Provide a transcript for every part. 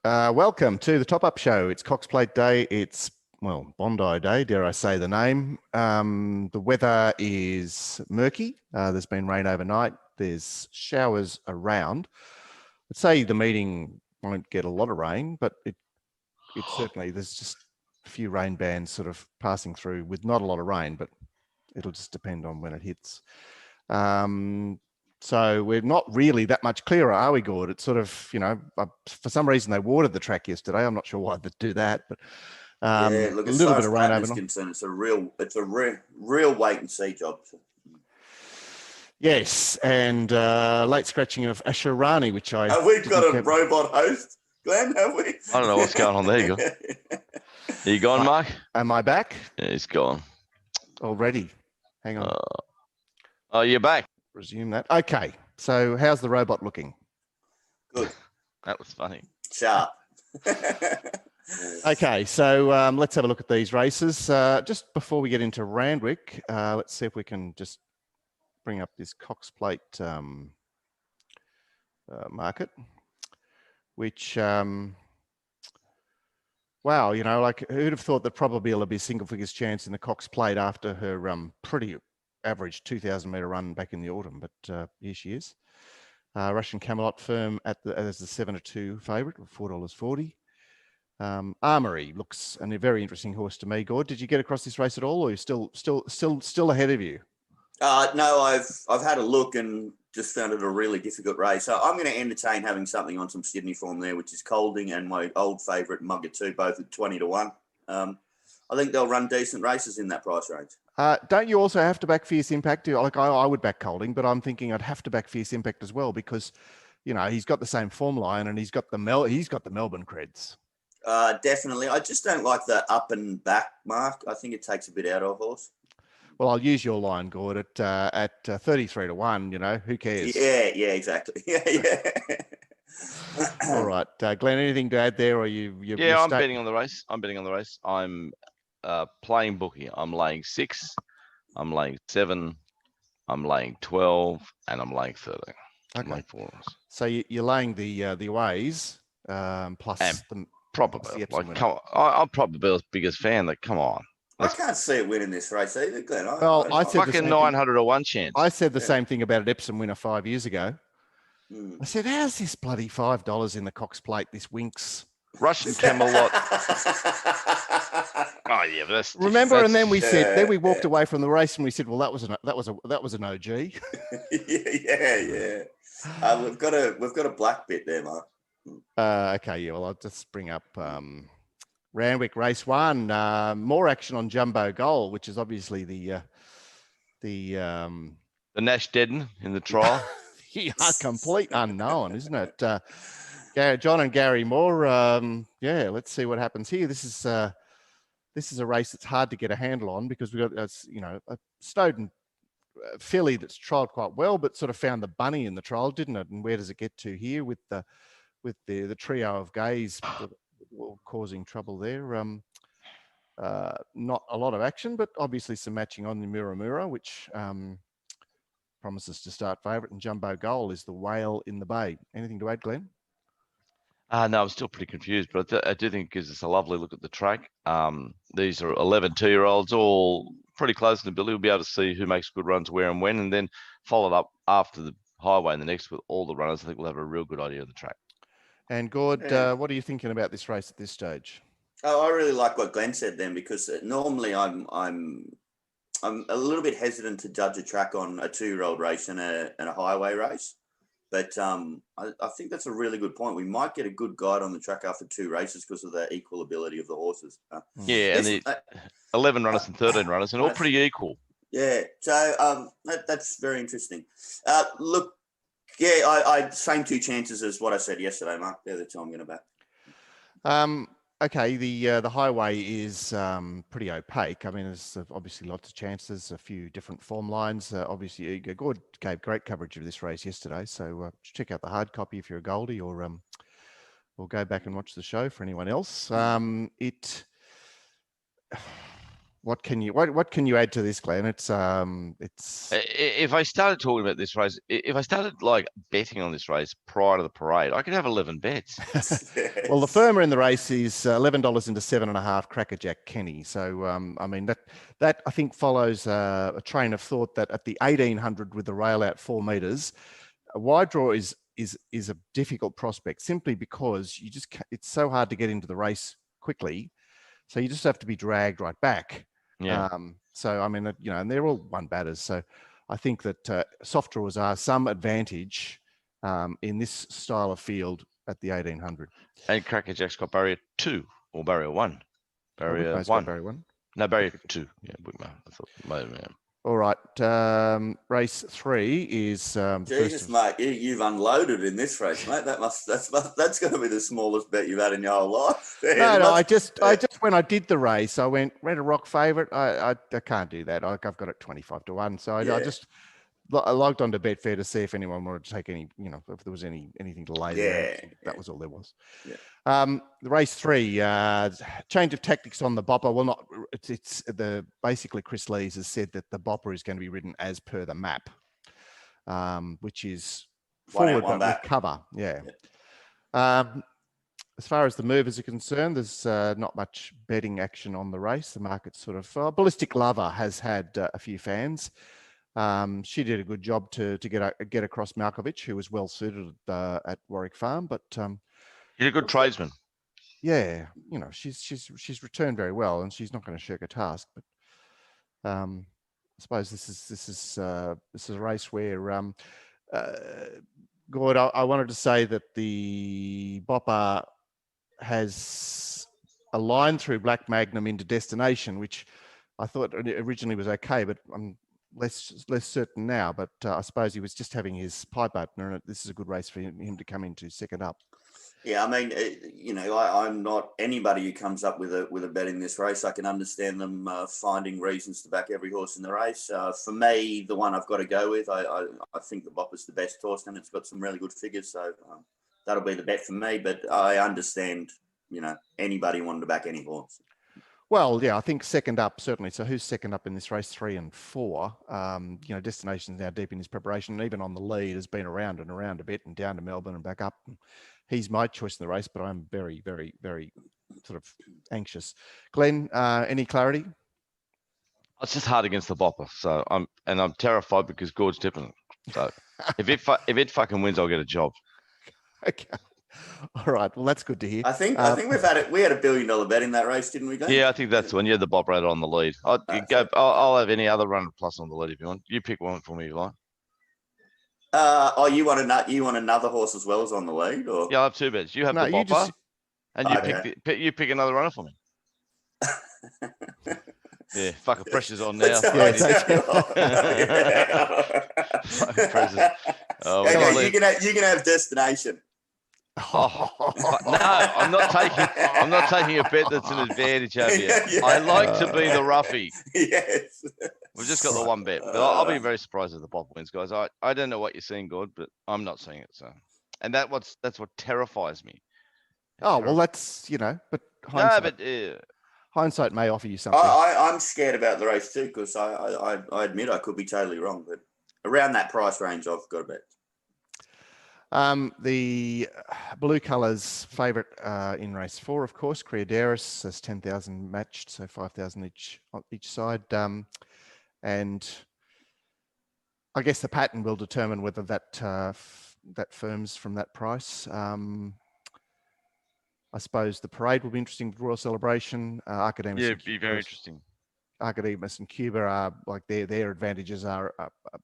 Welcome to the Top Up Show. It's Cox Plate Day. It's, well, Bondi Day, dare I say the name. The weather is murky. There's been rain overnight. There's showers around. I'd say the meeting won't get a lot of rain, but it certainly, there's just a few rain bands sort of passing through with not a lot of rain, but it'll just depend on when it hits. So we're not really that much clearer, are we, Gord? It's sort of, for some reason they watered the track yesterday. I'm not sure why they do that, but yeah, look, a little bit of rain overnight. Concerned, it's a real wait and see job. Yes, and late scratching of Asharani, which I have we got a robot host, Glenn? Have we? I don't know what's going on there. You go. Are you gone, Mark? Am I back? Yeah, he's gone already. Hang on. Oh, you're back. Resume that. Okay. So how's the robot looking? Good. That was funny. Sharp. Okay. So let's have a look at these races. Just before we get into Randwick, let's see if we can just bring up this Cox Plate market, which, wow, like who'd have thought that probably will be a single figures chance in the Cox Plate after her pretty average 2,000 metre run back in the autumn, but here she is. Russian Camelot firm as the 7-2 favourite with $4.40. Armory looks a very interesting horse to me. Gord, did you get across this race at all, or are you still ahead of you? No, I've had a look and just found it a really difficult race. So I'm going to entertain having something on some Sydney form there, which is Colding and my old favourite Mugger 2, both at 20-1. I think they'll run decent races in that price range. Don't you also have to back Fierce Impact? Like I would back Colding, but I'm thinking I'd have to back Fierce Impact as well because, he's got the same form line and he's got the Melbourne creds. Definitely. I just don't like the up and back, Mark. I think it takes a bit out of a horse. Well, I'll use your line, Gord, at 33-1. Who cares? Yeah, exactly. Yeah. All right, Glenn. Anything to add there, or you? Yeah, I'm betting on the race. I'm playing bookie. I'm laying 6. I'm laying 7. I'm laying 12, and I'm laying 13. Okay. Laying 4. So you're laying the aways plus and the probability. Like, come on, I'm Probability's biggest fan. Like, come on. I can't see it winning this race either, Glenn. I said fucking 900-1 chance. I said the same thing about an Epsom winner 5 years ago. I said, how's this bloody $5 in the Cox Plate, this Winks? Russian Camelot. Oh yeah, but that's remember. And then we said, then we walked away from the race and we said, well, that was an OG. yeah. We've got a black bit there, Mark. Okay, yeah. Well, I'll just bring up Randwick race 1. More action on Jumbo Goal, which is obviously the Nash Deaden in the trial. Yeah, complete unknown, isn't it? John and Gary Moore. Let's see what happens here. This is a race that's hard to get a handle on because we've got a Snowden filly that's trialled quite well, but sort of found the bunny in the trial, didn't it? And where does it get to here with the trio of gays causing trouble there? Not a lot of action, but obviously some matching on the Muramura, which promises to start favourite, and Jumbo Goal is the whale in the bay. Anything to add, Glenn? No, I'm still pretty confused, but I do think it gives us a lovely look at the track. These are 11 2-year-olds, all pretty close in ability. We'll be able to see who makes good runs where and when, and then followed up after the highway and the next with all the runners. I think we'll have a real good idea of the track. And Gord, what are you thinking about this race at this stage? Oh, I really like what Glenn said then, because normally I'm a little bit hesitant to judge a track on a 2-year-old race and a highway race. But I think that's a really good point. We might get a good guide on the track after 2 races because of the equal ability of the horses. Yeah, and the 11 runners and 13 runners, and all pretty equal. Yeah, so that's very interesting. Look, yeah, I same 2 chances as what I said yesterday, Mark. They're the 2 I'm going to back. Okay, the highway is pretty opaque. I mean, there's obviously lots of chances, a few different form lines. Obviously, Gord gave great coverage of this race yesterday, so check out the hard copy if you're a Goldie, or go back and watch the show for anyone else. what can you add to this, Glenn? It's If I started talking about this race, if I started like betting on this race prior to the parade, I could have 11 bets. well, the firmer in the race is $11 into 7.5 Crackerjack Kenny. So I mean that I think follows a train of thought that at the 1800 with the rail out 4 meters, a wide draw is a difficult prospect simply because it's so hard to get into the race quickly. So you just have to be dragged right back. Yeah. So I mean, and they're all one batters. So I think that soft draws are some advantage in this style of field at the 1800. And Crackerjack's got barrier 2 or barrier 1. Barrier 1. Barrier 1. No, barrier 2. Yeah, Wickman. I thought, yeah. All right. Race 3 is Jesus, mate, you've unloaded in this race, mate. That's going to be the smallest bet you've had in your whole life. No, I just when I did the race, I went Red a Rock favourite. I can't do that. I've got it 25 to 1. So I just logged on to Betfair to see if anyone wanted to take any, if there was anything to lay there. That was all there was. Yeah. The race 3, change of tactics on the bopper. Well, not it's basically Chris Lees has said that the bopper is going to be ridden as per the map, which is forward but with cover. Yeah. As far as the movers are concerned, there's not much betting action on the race. The market's sort of Ballistic Lover has had a few fans. She did a good job to get across Malkovich, who was well suited at Warwick Farm, but he's a good tradesman. Yeah, she's returned very well, and she's not going to shirk a task. But I suppose this is a race where Gord, I wanted to say that the bopper has a line through Black Magnum into Destination, which I thought originally was okay, but I'm less certain now. But I suppose he was just having his pipe opener, and this is a good race for him to come into second up. Yeah, I mean, I'm not anybody who comes up with a bet in this race. I can understand them finding reasons to back every horse in the race. For me, the one I've got to go with, I think the Bopper's the best horse, and it's got some really good figures. So that'll be the bet for me. But I understand, anybody wanting to back any horse. Well, yeah, I think second up, certainly. So who's second up in this race, 3 and 4? Destination's now deep in his preparation. And even on the lead, has been around and around a bit and down to Melbourne and back up. He's my choice in the race, but I'm very, very, very sort of anxious. Glenn, any clarity? It's just hard against the bopper. So I'm terrified because Gord's tipping it. So if it fucking wins, I'll get a job. Okay. All right. Well, that's good to hear. I think we had $1 billion bet in that race, didn't we, Glenn? Yeah, I think that's the one. You had the Bob Rader on the lead. I'll have any other runner plus on the lead if you want. You pick one for me if you like. You want another horse as well as on the lead, or? Yeah, I'll have 2 bets. You have the bopper, and you pick another runner for me. Yeah, fucking pressure's on now. Fucking pressure. You can have Destination. Oh, no, I'm not taking a bet that's an advantage over you. Yeah. I like to be the roughie. Yes. We've just got the one bet. But I'll be very surprised if the Bob wins, guys. I don't know what you're seeing, Gord, but I'm not seeing it. So, and that's what terrifies me. Well, that's but hindsight. Hindsight may offer you something. I'm scared about the race too, because I admit I could be totally wrong, but around that price range, I've got a bet. The blue colours favourite in race 4, of course, Creaderis has 10,000 matched, so 5,000 each side. And I guess the pattern will determine whether that firms from that price. I suppose the parade will be interesting with Royal Celebration. Archidemus, yeah, it'd be very interesting. Archidemus and Cuba are like their advantages are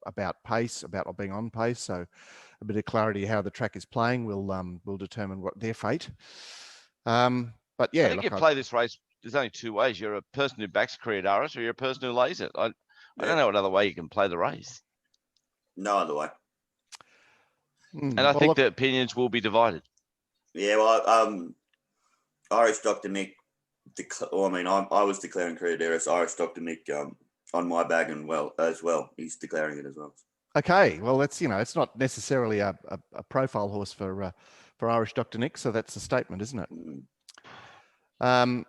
about pace, about being on pace. So a bit of clarity how the track is playing will determine what their fate. But yeah, I think you play this race. There's only 2 ways. You're a person who backs Creaderis, or you're a person who lays it. I don't know what other way you can play the race. No other way. And I think the opinions will be divided. Yeah, well, Irish Dr. Nick. I was declaring Creaderis. Irish Dr. Nick on my bag as well. He's declaring it as well. Okay, well, that's it's not necessarily a profile horse for Irish Dr. Nick, so that's a statement, isn't it?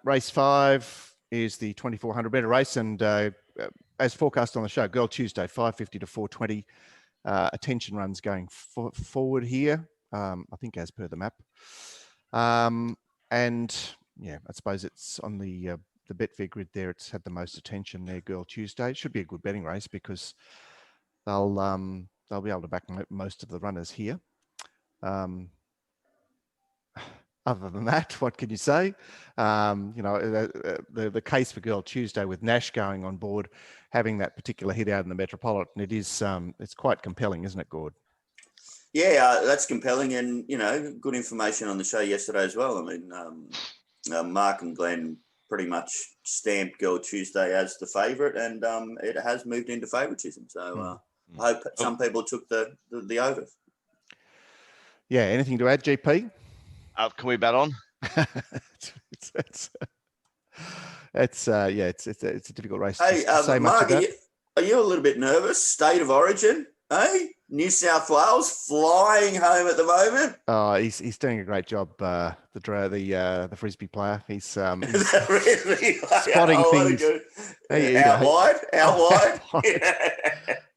Race 5, is the 2400 metre race, and as forecast on the show, Girl Tuesday, 550 to 420. Attention runs going forward here, I think as per the map. And yeah, I suppose it's on the Betfair grid there. It's had the most attention there. Girl Tuesday, it should be a good betting race because they'll be able to back most of the runners here. Other than that, what can you say? The case for Girl Tuesday with Nash going on board, having that particular hit out in the Metropolitan, it's quite compelling, isn't it, Gord? Yeah, that's compelling, and good information on the show yesterday as well. I mean, Mark and Glenn pretty much stamped Girl Tuesday as the favourite, and it has moved into favouritism. So I hope some people took the over. Yeah. Anything to add, GP? Can we bet on? it's a difficult race. Hey, to say Mark, much about. are you a little bit nervous? State of origin, hey? New South Wales flying home at the moment. Oh, he's doing a great job. The frisbee player. He's really? spotting things. Out wide.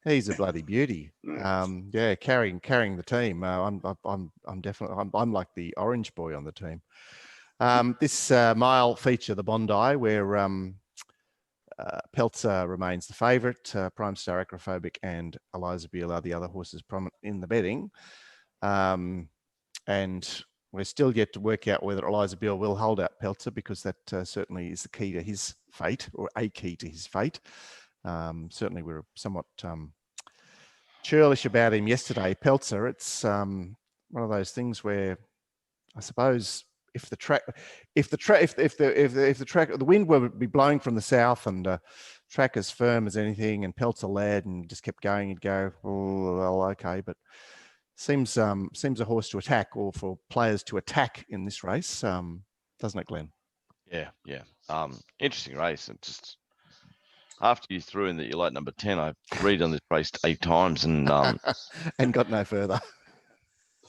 He's a bloody beauty. Carrying the team. I'm definitely I'm like the orange boy on the team. This mile feature, the Bondi, where Peltzer remains the favourite. Prime Star Acrophobic and Eliza Beale are the other horses prominent in the betting. And we're still yet to work out whether Eliza Beale will hold out Peltzer, because that certainly is the key to his fate, or a key to his fate. Certainly we were somewhat churlish about him yesterday. Peltzer, it's one of those things where I suppose if the wind would be blowing from the south and track as firm as anything, and Peltzer led and just kept going, you'd go, oh, well, okay. But seems a horse to attack, or for players to attack in this race, doesn't it, Glenn? Yeah. Interesting race. And just after you threw in that you like number 10, I read on this race 8 times and and got no further.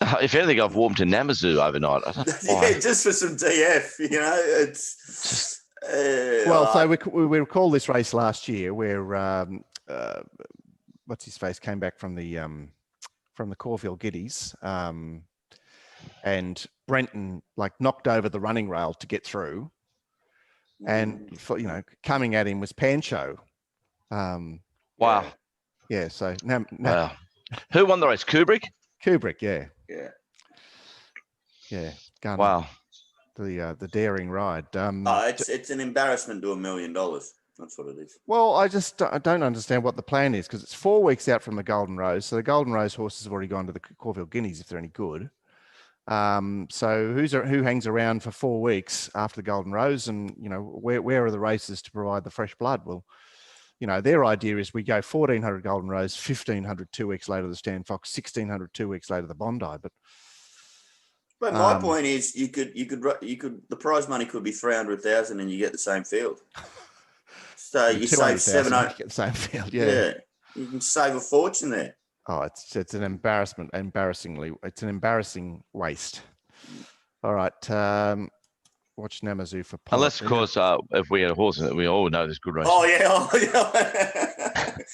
If anything, I've warmed to Namazu overnight. Yeah, just for some DF, it's. So we recall this race last year where what's his face came back from the Caulfield Giddies, and Brenton knocked over the running rail to get through, and coming at him was Pancho. Wow. Yeah. So wow. Who won the race? Kubrick, yeah. Gunner. Wow. The daring ride. It's an embarrassment to $1 million. That's what it is. Well, I don't understand what the plan is, because it's 4 weeks out from the Golden Rose. So the Golden Rose horses have already gone to the Caulfield Guineas if they're any good. So who hangs around for 4 weeks after the Golden Rose, and where are the races to provide the fresh blood? Well, their idea is we go 1400 Golden Rose, 1500 2 weeks later the Stan Fox, 1600 2 weeks later the Bondi. But my point is, you could the prize money could be 300,000 and you get the same field. So you save 700. Get the same field, yeah. You can save a fortune there. Oh, it's an embarrassment. It's an embarrassing waste. All right, watch Namazu for. Unless, of course, if we had a horse that we all know there's good race. Oh yeah.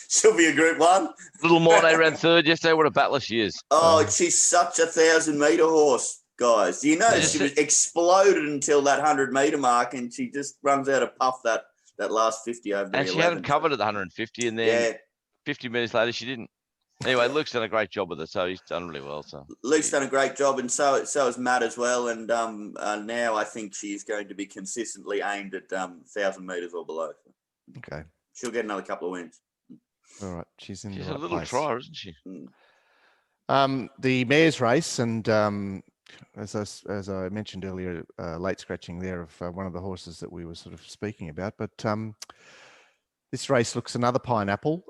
She'll be a Group 1. Little Mornay ran third yesterday. What a battler she is. Oh, she's such a 1,000-metre horse, guys. Do you know she was exploded until that 100-metre mark, and she just runs out of puff that last 50 over the And she hadn't covered at the 150, and then 50 minutes later she didn't. Anyway, Luke's done a great job with it, so he's done really well. So Luke's done a great job, and so has Matt as well. And now I think she's going to be consistently aimed at 1,000 metres or below. Okay, she'll get another couple of wins. All right, she's in. She's the a right little place. trier, isn't she? The mares race, and as I mentioned earlier, late scratching there of one of the horses that we were sort of speaking about, but. This race looks another pineapple.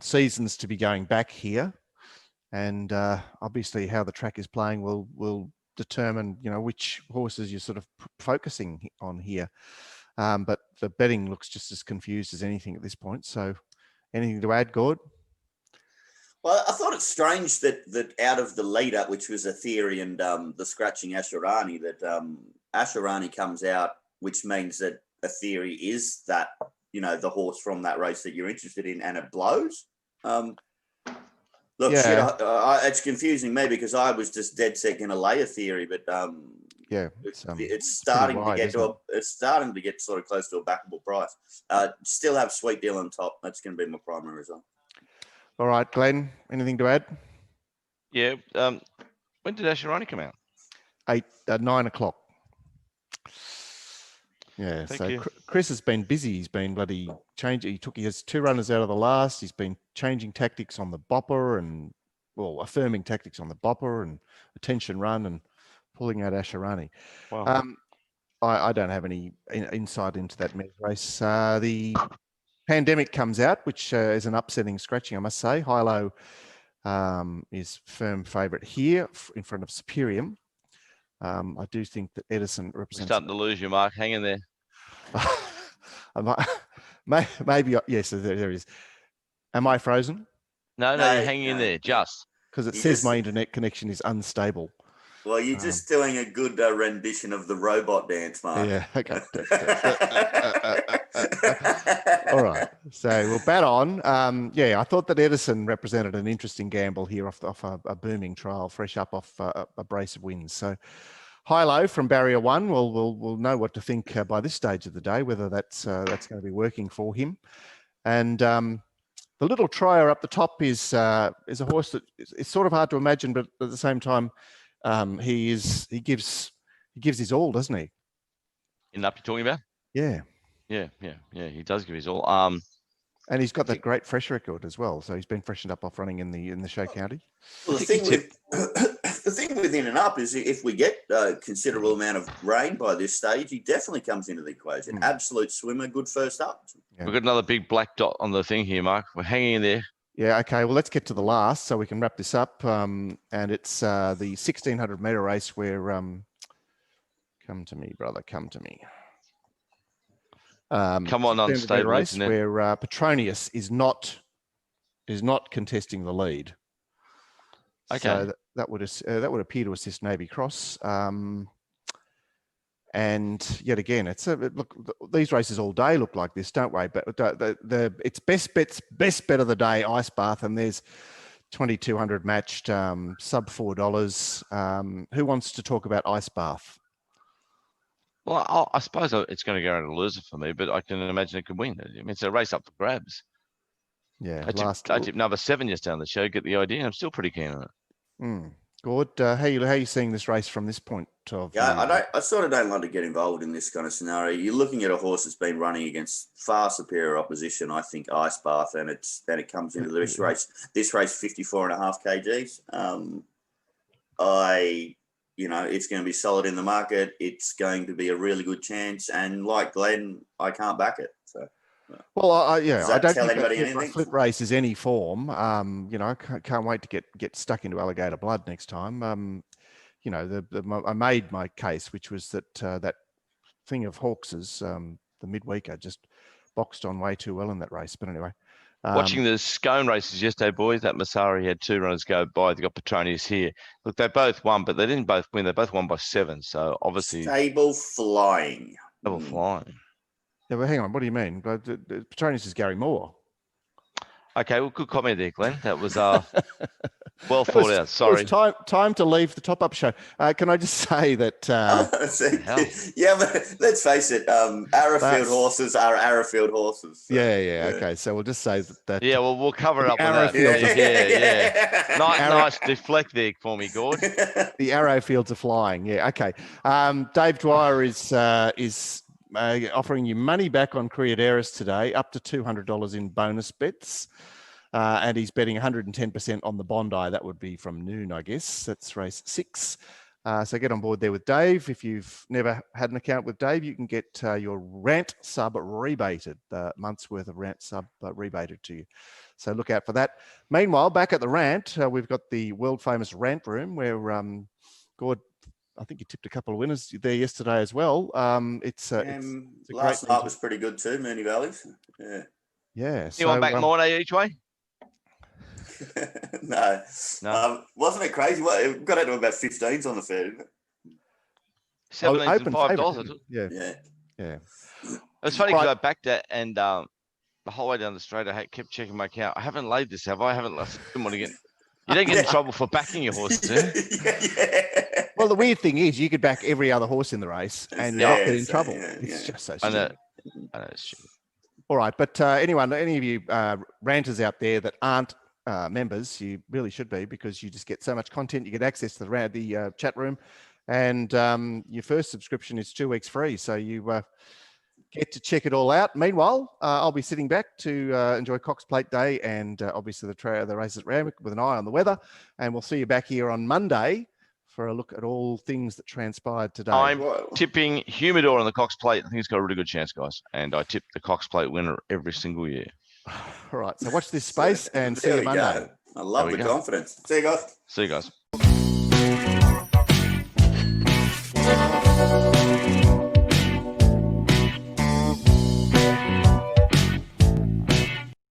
Seasons to be going back here, and obviously how the track is playing will determine which horses you're sort of focusing on here. But the betting looks just as confused as anything at this point. So, anything to add, Gord? Well, I thought it's strange that out of the lead-up, which was a theory, and the scratching Asherani, that Asherani comes out, which means that a theory is that, the horse from that race that you're interested in and it blows. Look, shit, it's confusing me because I was just dead set going to lay a theory, but it's starting to get sort of close to a backable price. Still have Sweet Deal on top. That's going to be my primary result. All right, Glenn, anything to add? Yeah. When did Asherani come out? 9 o'clock. Yeah, Thank so you. Chris has been busy. He's been bloody changing. He has 2 runners out of the last. He's been changing tactics on the bopper and, affirming tactics on the bopper and attention run and pulling out Asherani. Wow. I don't have any insight into that men's race. The Pandemic comes out, which is an upsetting scratching, I must say. Hilo is firm favourite here in front of Superium. I do think that Edison represents... We're starting to lose you, Mark. Hang in there. Maybe, yes, there is. Am I frozen? No, you're hanging in there, just. Because it says my internet connection is unstable. Well, you're just doing a good rendition of the robot dance, Mark. Yeah, okay. All right. So we'll bat on. I thought that Edison represented an interesting gamble here off a booming trial, fresh up off a brace of wins. So high-low from barrier 1. We'll know what to think by this stage of the day, whether that's going to be working for him. And the little trier up the top is a horse that it's sort of hard to imagine, but at the same time, he gives his all, doesn't he? In up you're talking about? Yeah. Yeah. He does give his all. And he's got that great fresh record as well. So he's been freshened up off running in the show county. Well, the thing with in and up is if we get a considerable amount of rain by this stage, he definitely comes into the equation. Absolute swimmer, good first up. Yeah. We've got another big black dot on the thing here, Mark. We're hanging in there. Yeah, okay. Well, let's get to the last so we can wrap this up. And it's the 1,600 metre race where, come to me, brother, come to me. Come on, unstable race where Petronius is not contesting the lead. Okay, so that would appear to assist Navy Cross. And yet again, look. These races all day look like this, don't they? But it's best bet of the day, Ice Bath, and there's 2,200 matched, sub $4. Who wants to talk about Ice Bath? Well, I suppose it's going to go on a loser for me, but I can imagine it could win. I mean, it's a race up for grabs. Yeah, I tipped number 7 just down the show. Get the idea? I'm still pretty keen on it. Good. How you seeing this race from this point of view? I sort of don't like to get involved in this kind of scenario. You're looking at a horse that's been running against far superior opposition. I think Ice Bath, and it comes into this race. This race 54.5 kgs. It's going to be solid in the market. It's going to be a really good chance. And like Glenn, I can't back it. So, well, I don't tell think anybody a anything? flip race is any form. I can't wait to get stuck into alligator blood next time. I made my case, which was that that thing of Hawks's, the midweeker, just boxed on way too well in that race. But anyway. Watching the Scone races yesterday, boys, that Masari had 2 runners go by. They got Petronius here. Look, they both won, but they didn't both win. They both won by 7. So obviously, stable flying. Flying. Yeah, but hang on. What do you mean? Petronius is Gary Moore. Okay, well, good comment there, Glenn. That was well thought out. Sorry. It was time to leave the top-up show. Can I just say that... yeah, but let's face it, Arrowfield horses are Arrowfield horses. So, yeah. Okay, so we'll just say that... Yeah, well, we'll cover it up with that. Yeah. Nice deflect there for me, Gord. The Arrowfields are flying. Yeah, okay. Dave Dwyer is offering you money back on Criaderis today, up to $200 in bonus bets. And he's betting 110% on the Bondi. That would be from noon, I guess. That's race 6. So get on board there with Dave. If you've never had an account with Dave, you can get your Rant sub rebated, month's worth of Rant sub rebated to you. So look out for that. Meanwhile, back at the Rant, we've got the world famous Rant room where Gord, I think you tipped a couple of winners there yesterday as well. It's last night was pretty good too, Mooney Valleys. Yeah. Yeah. You want back more each way? No. Wasn't it crazy? Well, it got out to about 15s on the fair, didn't it? $17 and $5. Yeah. It's funny because Right. I backed it and the whole way down the straight, I kept checking my account. I haven't laid this, have I? I haven't. I didn't want to get. You don't get in trouble for backing your horse, do you? Yeah. Well, the weird thing is you could back every other horse in the race and you're not getting in trouble. It's just so I know. stupid. I know it's stupid. All right. But any of you ranters out there that aren't members, you really should be, because you just get so much content. You get access to the chat room, and your first subscription is 2 weeks free. So you get to check it all out. Meanwhile, I'll be sitting back to enjoy Cox Plate Day and obviously the races at Randwick with an eye on the weather. And we'll see you back here on Monday for a look at all things that transpired today. I'm tipping Humidor on the Cox Plate. I think it's got a really good chance, guys. And I tip the Cox Plate winner every single year. All right. So watch this space and see you Monday. I love the confidence. See you guys. See you guys.